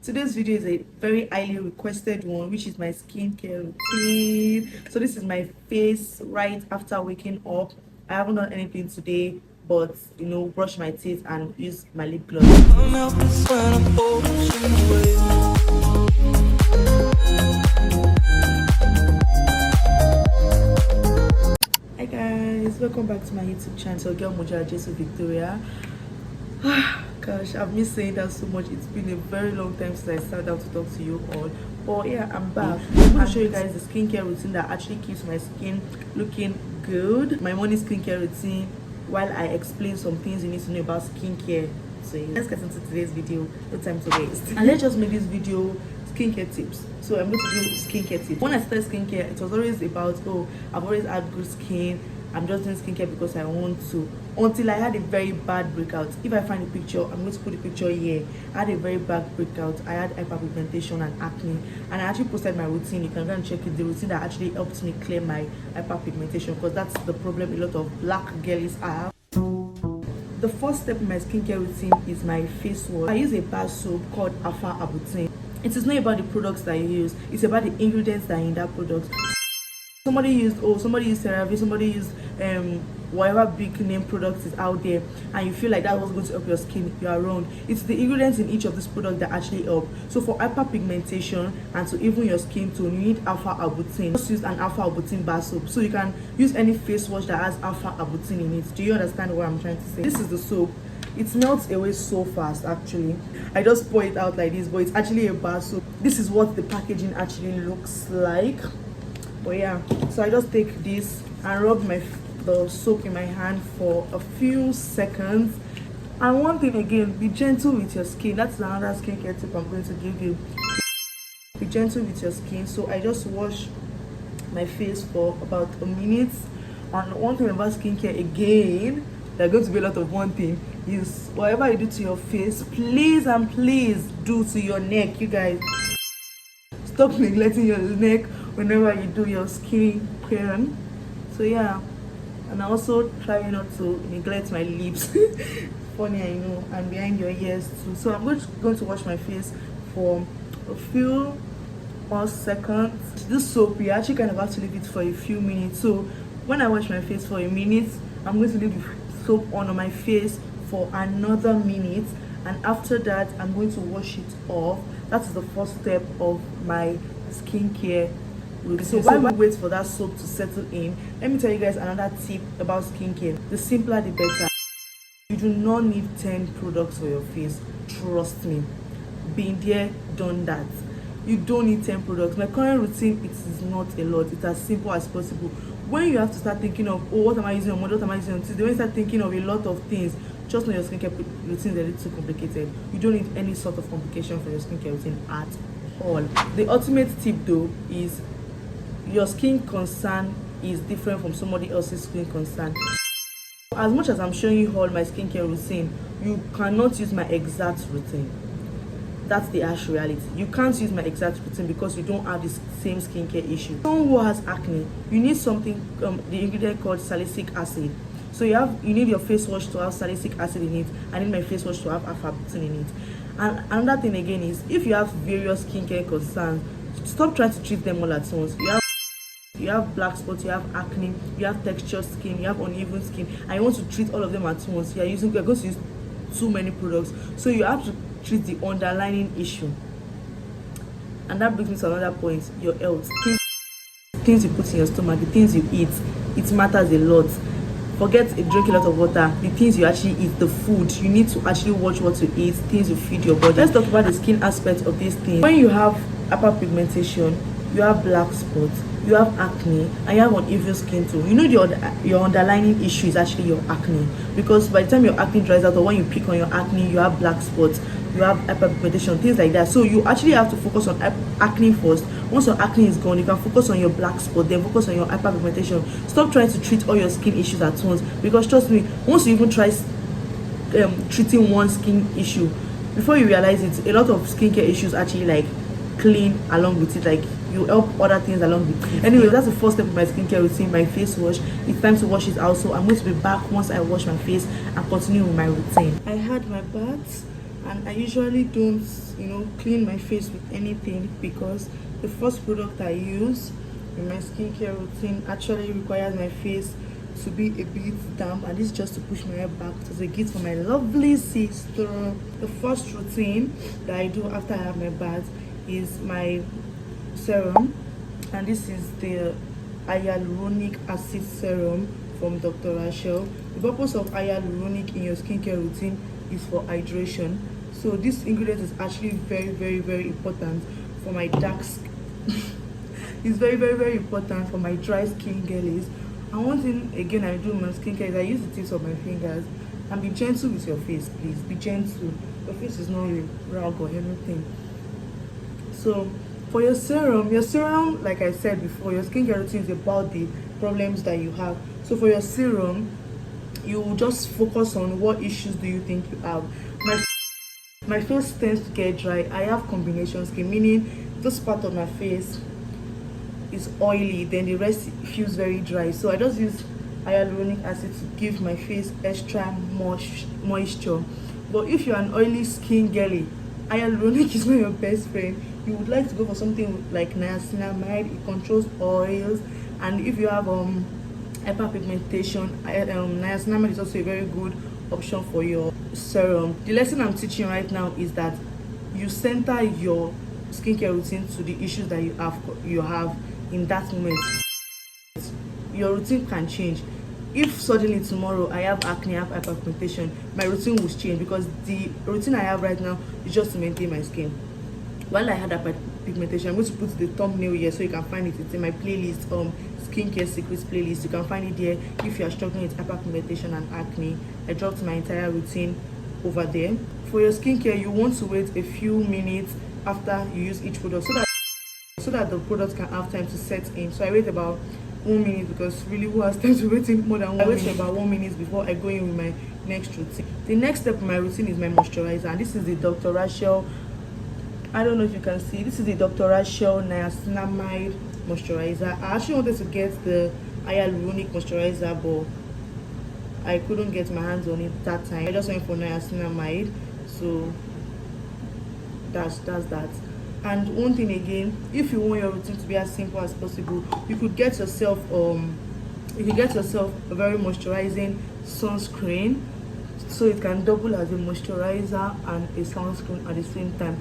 Today's video is a very highly requested one, which is my skincare routine. So this is my face right after waking up. I haven't done anything today, but brush my teeth and use my lip gloss. Hi guys, welcome back to my YouTube channel, Girl Moja Jesu Victoria. Gosh, I've been saying that so much. It's been a very long time since I sat down to talk to you all. But yeah, I'm back. I'm going to show you guys the skincare routine that actually keeps my skin looking good. My morning skincare routine, while I explain some things you need to know about skincare. So yeah, let's get into today's video. No time to waste. And let's just make this video skincare tips. So I'm going to do skincare tips. When I started skincare, it was always about, oh, I've always had good skin, I'm just doing skincare because I want to, until I had a very bad breakout. If I find a picture, I'm going to put a picture here. I had a very bad breakout. I had hyperpigmentation and acne, and I actually posted my routine. You can go and check it, the routine that actually helped me clear my hyperpigmentation, because that's the problem a lot of black girlies have. The first step in my skincare routine is my face wash. I use a bar soap called Alpha Arbutin. It is not about the products that you use, it's about the ingredients that are in that product. Somebody used CeraVe, somebody used whatever big name product is out there, and you feel like that was going to help your skin. You are wrong. It's the ingredients in each of these products that actually help. So for hyperpigmentation and to even your skin tone, you need Alpha Arbutin. Just use an Alpha Arbutin bar soap. So you can use any face wash that has Alpha Arbutin in it. Do you understand what I'm trying to say? This is the soap. It melts away so fast. Actually, I just pour it out like this, but it's actually a bar soap. This is what the packaging actually looks like. But yeah, so I just take this and rub the soap in my hand for a few seconds. And one thing again, be gentle with your skin. That's another skincare tip I'm going to give you. Be gentle with your skin. So I just wash my face for about a minute. And one thing about skincare again, there's going to be a lot of one thing, is whatever you do to your face, please and please do to your neck. You guys, stop neglecting your neck whenever you do your skin care. So yeah, and I also try not to neglect my lips. Funny, I know, and behind your ears too. So I'm going to wash my face for a few more seconds. This soap, you actually kind of have to leave it for a few minutes. So when I wash my face for a minute, I'm going to leave the soap on my face for another minute, and after that I'm going to wash it off. That's the first step of my skincare routine. So while we wait for that soap to settle in, let me tell you guys another tip about skincare. The simpler the better. You do not need 10 products for your face. Trust me, been there, done that. You don't need 10 products. My current routine, it is not a lot. It's as simple as possible. When you have to start thinking of, oh, what am I using on Monday, what am I using on Tuesday, when you start thinking of a lot of things, just know your skincare routine is a little too complicated. You don't need any sort of complication for your skincare routine at all. The ultimate tip though is your skin concern is different from somebody else's skin concern. As much as I'm showing you all my skincare routine, you cannot use my exact routine. That's the harsh reality. You can't use my exact routine because you don't have the same skincare issue. Someone who has acne, you need something, the ingredient called salicylic acid. So you need your face wash to have salicylic acid in it. I need my face wash to have Alpha Arbutin in it. And another thing again is, if you have various skincare concerns, stop trying to treat them all at once. You have black spots, you have acne, you have textured skin, you have uneven skin, and you want to treat all of them at once. You're going to use too many products. So you have to treat the underlying issue. And that brings me to another point, your health. Things you put in your stomach, the things you eat, it matters a lot. Forget drinking a lot of water. The things you actually eat, the food, you need to actually watch what you eat, things you feed your body. Let's talk about the skin aspect of these things. When you have hyperpigmentation, you have black spots, you have acne, and you have uneven skin tone, you know your underlying issue is actually your acne. Because by the time your acne dries out, or when you pick on your acne, you have black spots, you have hyperpigmentation, things like that. So you actually have to focus on acne first. Once your acne is gone, you can focus on your black spot, then focus on your hyperpigmentation. Stop trying to treat all your skin issues at once, because trust me, once you even try treating one skin issue, before you realize it, a lot of skincare issues actually like clean along with it, like you help other things along with it. Anyway, that's the first step of my skincare routine, my face wash. It's time to wash it out, so I'm going to be back once I wash my face and continue with my routine. I had my bath and I usually don't, clean my face with anything, because the first product I use in my skincare routine actually requires my face to be a bit damp, and this is just to push my hair back as a gift for my lovely sister. The first routine that I do after I have my bath is my serum, and this is the hyaluronic acid serum from Dr. Rachel. The purpose of hyaluronic in your skincare routine is for hydration. So this ingredient is actually very, very, very important for my dark skin. It's very, very, very important for my dry skin girlies. And one thing again I do in my skincare is I use the tips of my fingers. And be gentle with your face, please. Be gentle. Your face is not a rag or anything. So for your serum, like I said before, your skincare routine is about the problems that you have. So for your serum, you just focus on what issues do you think you have. My face tends to get dry. I have combination skin, meaning this part of my face is oily, then the rest feels very dry. So I just use hyaluronic acid to give my face extra moisture. But if you're an oily skin girly, hyaluronic is not your best friend. You would like to go for something like niacinamide. It controls oils, and if you have hyperpigmentation, niacinamide is also a very good option for your serum. The lesson I'm teaching right now is that you center your skincare routine to the issues that you have in that moment. Your routine can change. If suddenly tomorrow I have acne, I have hyperpigmentation, my routine will change, because the routine I have right now is just to maintain my skin. While I had hyperpigmentation, I'm going to put the thumbnail here so you can find it. It's in my playlist, skincare secrets playlist. You can find it there if you are struggling with hyperpigmentation and acne. I dropped my entire routine over there. For your skincare, you want to wait a few minutes after you use each product so that the product can have time to set in. So I wait about 1 minute, because really, who has time to wait in more than 1 minute? I wait for about 1 minute before I go in with my next routine. The next step in my routine is my moisturizer, and this is the Dr. Rachel. I don't know if you can see. This is the Dr. Rachel niacinamide moisturizer. I actually wanted to get the hyaluronic moisturizer, but I couldn't get my hands on it that time. I just went for niacinamide. So that's that. And one thing again, if you want your routine to be as simple as possible, you could get yourself a very moisturizing sunscreen, so it can double as a moisturizer and a sunscreen at the same time.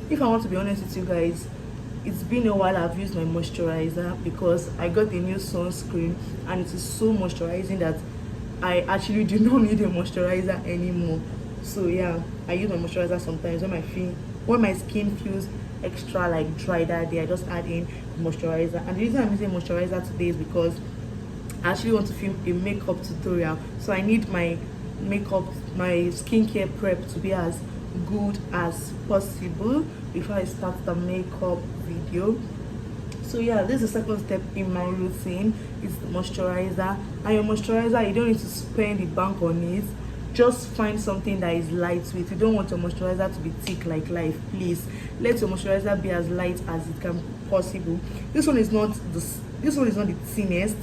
If I want to be honest with you guys, it's been a while I've used my moisturizer, because I got the new sunscreen and it is so moisturizing that I actually do not need a moisturizer anymore. So yeah, I use my moisturizer sometimes when my skin feels extra like dry that day. I just add in moisturizer. And the reason I'm using moisturizer today is because I actually want to film a makeup tutorial, so I need my skincare prep to be as good as possible before I start the makeup video. So yeah, this is the second step in my routine. It's the moisturizer. And your moisturizer, you don't need to spend the bank on it. Just find something that is lightweight. You don't want your moisturizer to be thick like life. Please let your moisturizer be as light as it can possible. This one is not the thinnest,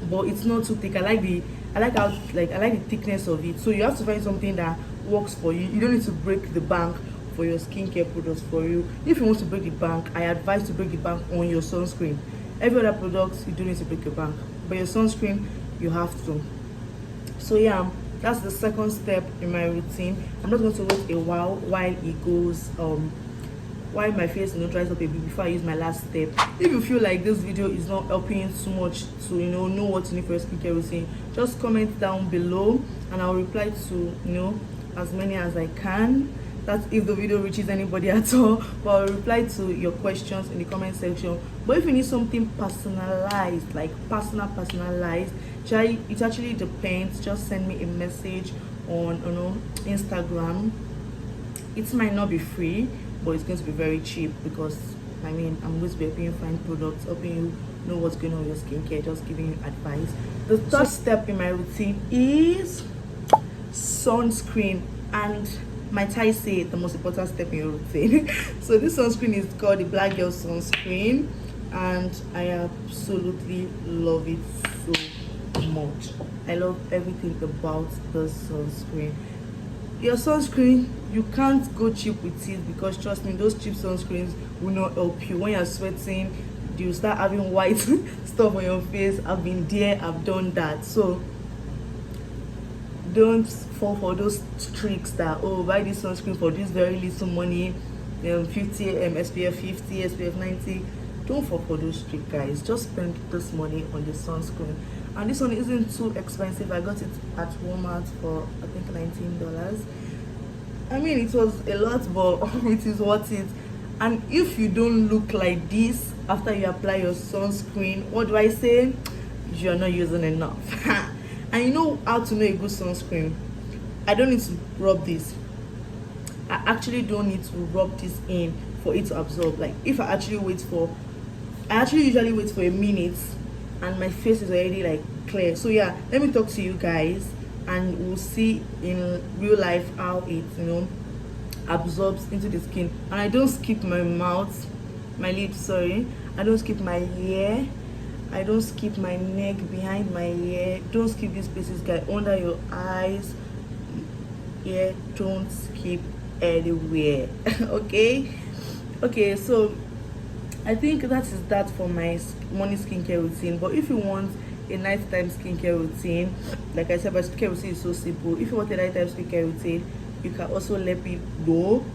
but it's not too thick. I like the thickness of it. So you have to find something that works for you. You don't need to break the bank for your skincare products for you. If you want to break the bank, I advise to break the bank on your sunscreen. Every other product, you don't need to break your bank, but your sunscreen, you have to. So yeah, that's the second step in my routine. I'm not going to wait a while it goes while my face dries up a bit before I use my last step. If you feel like this video is not helping you too much to know what you need for your skincare routine, just comment down below and I'll reply to as many as I can. That's if the video reaches anybody at all, but I'll reply to your questions in the comment section. But if you need something personalized, like personalized, it actually depends. Just send me a message on Instagram. It might not be free, but it's going to be very cheap, because I'm going to be helping you find products, helping you know what's going on with your skincare, just giving you advice. The third step in my routine is sunscreen, and might I say the most important step in your routine. So this sunscreen is called the Black Girl Sunscreen, and I absolutely love it so much. I love everything about the sunscreen. your sunscreen, you can't go cheap with it, because trust me, those cheap sunscreens will not help you. When you're sweating, you start having white stuff on your face. I've been there, I've done that. So don't fall for those tricks that, oh, buy this sunscreen for this very little money, 50 SPF 50, SPF 90. Don't fall for those tricks, guys. Just spend this money on the sunscreen. And this one isn't too expensive. I got it at Walmart for I think $19. I mean, it was a lot, but it is worth it. And if you don't look like this after you apply your sunscreen, what do I say? You're not using enough. And you know how to know a good sunscreen? I don't need to rub this. I actually don't need to rub this in for it to absorb. Like, if I actually usually wait for a minute, and my face is already like clear. So yeah, let me talk to you guys, and we'll see in real life how it, absorbs into the skin. And I don't skip my mouth, my lips, sorry. I don't skip my hair. I don't skip my neck, behind my ear. Don't skip these places, guys. Under your eyes. Yeah, don't skip anywhere. Okay, so I think that is that for my morning skincare routine. But if you want a nighttime skincare routine, like I said, my skincare routine is so simple. If you want a nighttime skincare routine, you can also let me know.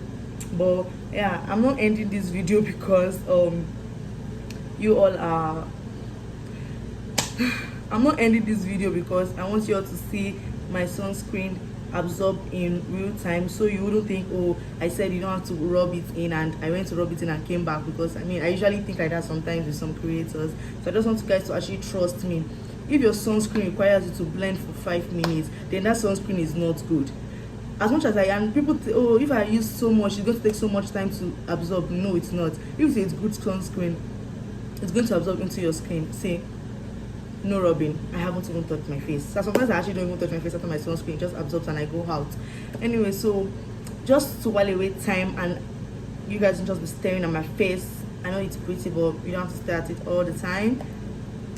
But yeah, I'm not ending this video because you all are I'm not ending this video because I want you all to see my sunscreen absorb in real time, so you wouldn't think, oh, I said you don't have to rub it in and I went to rub it in and came back. Because I mean, I usually think like that sometimes with some creators. So I just want you guys to actually trust me. If your sunscreen requires you to blend for 5 minutes, then that sunscreen is not good. As much as people say, oh, if I use so much, it's going to take so much time to absorb. No, it's not. If it's good sunscreen, it's going to absorb into your skin. See, no rubbing. I haven't even touched my face. So sometimes I actually don't even touch my face after my sunscreen. It just absorbs and I go out. Anyway, so just to while away time, and you guys don't just be staring at my face. I know it's pretty, but you don't have to stare at it all the time.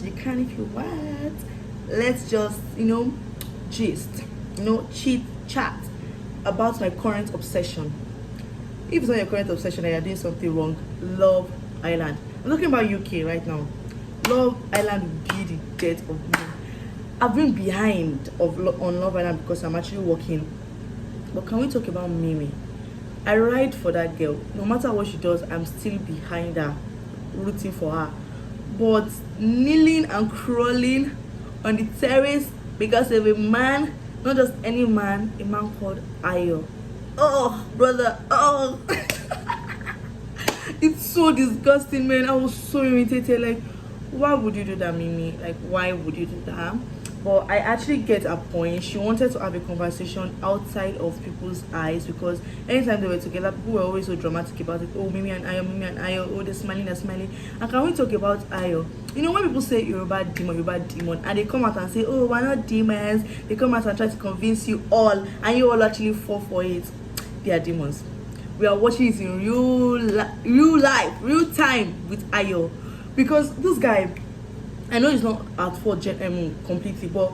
You can if you want. Let's just, gist, chit chat about my current obsession. If it's not your current obsession and you're doing something wrong, Love Island. I'm talking about UK right now. Love Island will be the death of me. I've been behind on Love Island because I'm actually working. But can we talk about Mimi? I ride for that girl. No matter what she does, I'm still behind her, rooting for her. But kneeling and crawling on the terrace because of a man, not just any man, a man called Ayo. Oh, brother, oh. It's so disgusting, man. I was so irritated. Like, why would you do that, Mimi? Like, why would you do that? But I actually get a point. She wanted to have a conversation outside of people's eyes, because anytime they were together, people were always so dramatic about it. Oh, Mimi and Ayo, oh, they're smiling. And can we talk about Ayo? When people say you're a bad demon, and they come out and say, oh, we're not demons, they come out and try to convince you all, and you all actually fall for it. They are demons. We are watching it in real life, real time with Ayo. Because this guy, I know he's not at fault completely, but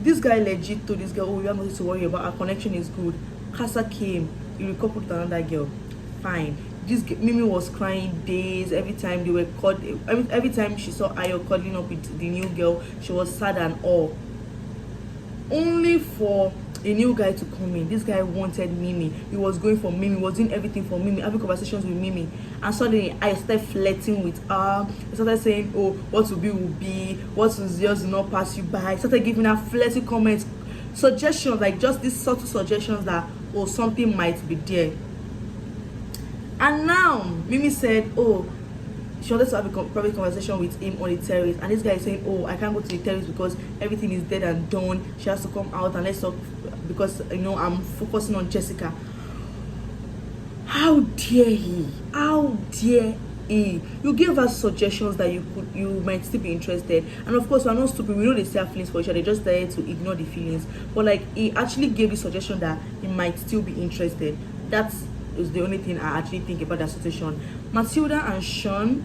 this guy legit told this girl, oh, you have nothing to worry about, our connection is good. Casa came, he recoupled with another girl. Fine. Mimi was crying days every time they were every time she saw Ayo cuddling up with the new girl, she was sad and all. Only for a new guy to come in. This guy wanted Mimi. He was going for Mimi, was doing everything for Mimi, having conversations with Mimi. And suddenly I started flirting with her. I started saying, oh, what will be, what was yours will not pass you by. I started giving her flirty comments, suggestions, like just these subtle suggestions that, oh, something might be there. And now Mimi said, oh, she wanted to have a private conversation with him on the terrace, and this guy is saying, oh, I can't go to the terrace because everything is dead and done. She has to come out and let's talk because I'm focusing on Jessica. How dare he? How dare he? You gave us suggestions that you might still be interested, and of course we're not stupid. We know they still have feelings for each other. They just decided to ignore the feelings, but like he actually gave the suggestion that he might still be interested. That is the only thing I actually think about that situation. Matilda and Sean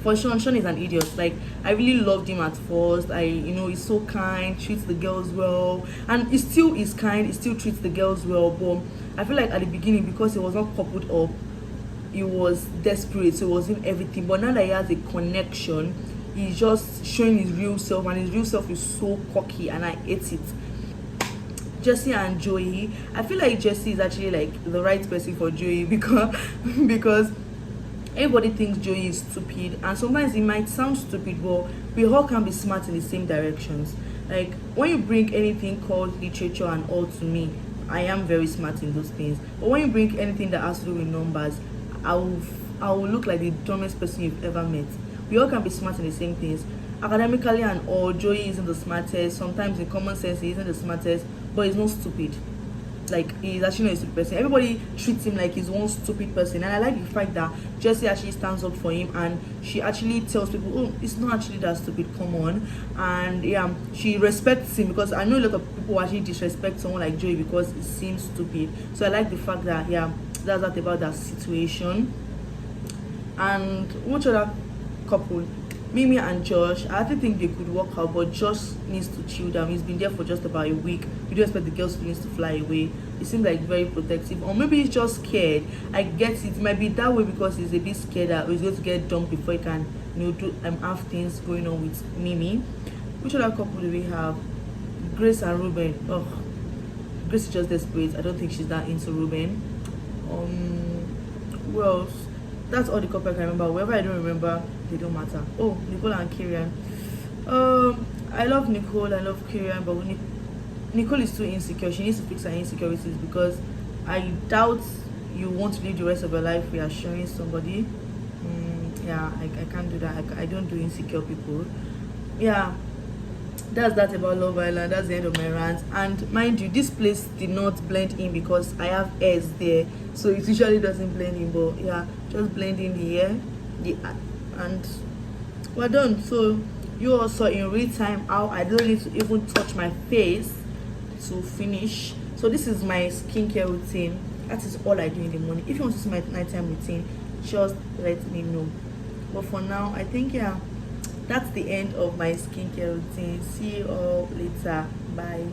For Sean is an idiot. Like, I really loved him at first. He's so kind, treats the girls well, and he still is kind. He still treats the girls well. But I feel like at the beginning, because he was not coupled up, he was desperate, so he was in everything. But now that he has a connection, he's just showing his real self, and his real self is so cocky, and I hate it. Jesse and Joey, I feel like Jesse is actually like the right person for Joey because everybody thinks Joey is stupid, and sometimes it might sound stupid, but we all can be smart in the same directions. Like, when you bring anything called literature and all to me, I am very smart in those things. But when you bring anything that has to do with numbers, I will look like the dumbest person you've ever met. We all can be smart in the same things. Academically and all, Joey isn't the smartest. Sometimes in common sense he isn't the smartest, but he's not stupid. Like, he's actually not a stupid person. Everybody treats him like he's one stupid person, and I like the fact that Jessie actually stands up for him, and she actually tells people, oh, it's not actually that stupid, come on. And yeah, she respects him, because I know a lot of people actually disrespect someone like Joey because it seems stupid. So I like the fact that, yeah, that's that about that situation. And which other couple? Mimi and Josh, I actually think they could work out, but Josh needs to chill down. He's been there for just about a week. We don't expect the girl's feelings to fly away. He seems like very protective, or maybe he's just scared. I guess it might be that way because he's a bit scared that he's going to get dumped before he can, do have things going on with Mimi. Which other couple do we have? Grace and Ruben. Oh, Grace is just desperate. I don't think she's that into Ruben. Who else? That's all the couple I can remember. Whoever I don't remember, they don't matter. Oh, Nicole and Kieran. I love Nicole, I love Kieran, but Nicole is too insecure. She needs to fix her insecurities, because I doubt you want to live the rest of your life reassuring somebody. Yeah, I can't do that. I don't do insecure people. Yeah, that's that about Love Island. That's the end of my rant. And mind you, this place did not blend in because I have hairs there, so it usually doesn't blend in. But yeah, just blend in the hair, and we're done. So you also in real time how I don't need to even touch my face to finish. So this is my skincare routine. That is all I do in the morning. If you want to see my nighttime routine, just let me know. But for now, I think, yeah, that's the end of my skincare routine. See you all later. Bye.